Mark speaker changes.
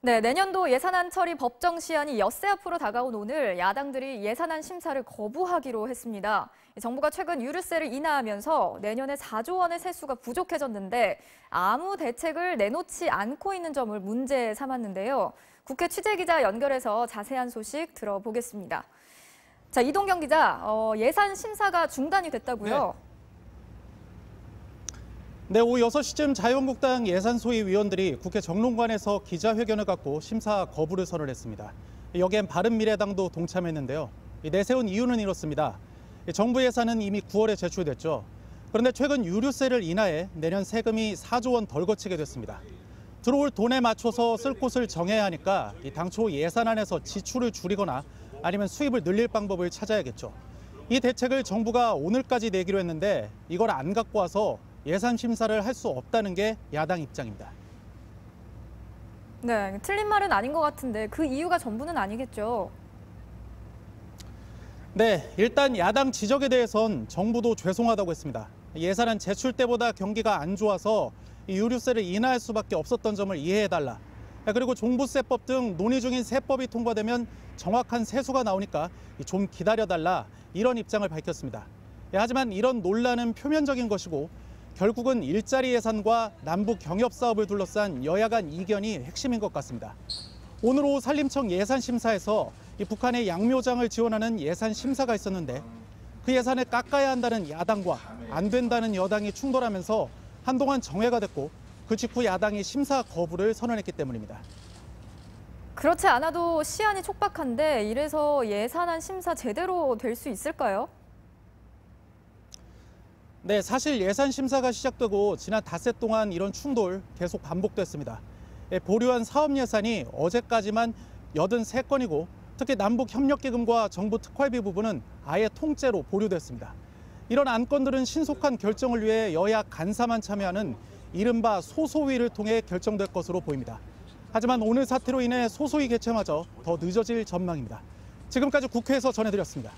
Speaker 1: 네, 내년도 예산안 처리 법정 시한이 엿새 앞으로 다가온 오늘 야당들이 예산안 심사를 거부하기로 했습니다. 정부가 최근 유류세를 인하하면서 내년에 4조 원의 세수가 부족해졌는데 아무 대책을 내놓지 않고 있는 점을 문제 삼았는데요. 국회 취재기자 연결해서 자세한 소식 들어보겠습니다. 자, 이동경 기자, 예산 심사가 중단이 됐다고요?
Speaker 2: 네, 오후 6시쯤 자유한국당 예산소위 위원들이 국회 정론관에서 기자회견을 갖고 심사 거부를 선언했습니다. 여기엔 바른미래당도 동참했는데요. 내세운 이유는 이렇습니다. 정부 예산은 이미 9월에 제출됐죠. 그런데 최근 유류세를 인하해 내년 세금이 4조 원 덜 거치게 됐습니다. 들어올 돈에 맞춰서 쓸 곳을 정해야 하니까 당초 예산안에서 지출을 줄이거나 아니면 수입을 늘릴 방법을 찾아야겠죠. 이 대책을 정부가 오늘까지 내기로 했는데 이걸 안 갖고 와서 예산 심사를 할 수 없다는 게 야당 입장입니다.
Speaker 1: 네, 틀린 말은 아닌 것 같은데 그 이유가 전부는 아니겠죠.
Speaker 2: 네, 일단 야당 지적에 대해선 정부도 죄송하다고 했습니다. 예산안 제출 때보다 경기가 안 좋아서 유류세를 인하할 수밖에 없었던 점을 이해해달라. 그리고 종부세법 등 논의 중인 세법이 통과되면 정확한 세수가 나오니까 좀 기다려달라, 이런 입장을 밝혔습니다. 하지만 이런 논란은 표면적인 것이고 결국은 일자리 예산과 남북 경협 사업을 둘러싼 여야 간 이견이 핵심인 것 같습니다. 오늘 오후 산림청 예산심사에서 북한의 양묘장을 지원하는 예산심사가 있었는데 그 예산을 깎아야 한다는 야당과 안 된다는 여당이 충돌하면서 한동안 정회가 됐고 그 직후 야당이 심사 거부를 선언했기 때문입니다.
Speaker 1: 그렇지 않아도 시한이 촉박한데 이래서 예산안 심사 제대로 될 수 있을까요?
Speaker 2: 네, 사실 예산 심사가 시작되고 지난 닷새 동안 이런 충돌 계속 반복됐습니다. 보류한 사업 예산이 어제까지만 83건이고 특히 남북협력기금과 정부 특활비 부분은 아예 통째로 보류됐습니다. 이런 안건들은 신속한 결정을 위해 여야 간사만 참여하는 이른바 소소위를 통해 결정될 것으로 보입니다. 하지만 오늘 사태로 인해 소소위 개최마저 더 늦어질 전망입니다. 지금까지 국회에서 전해드렸습니다.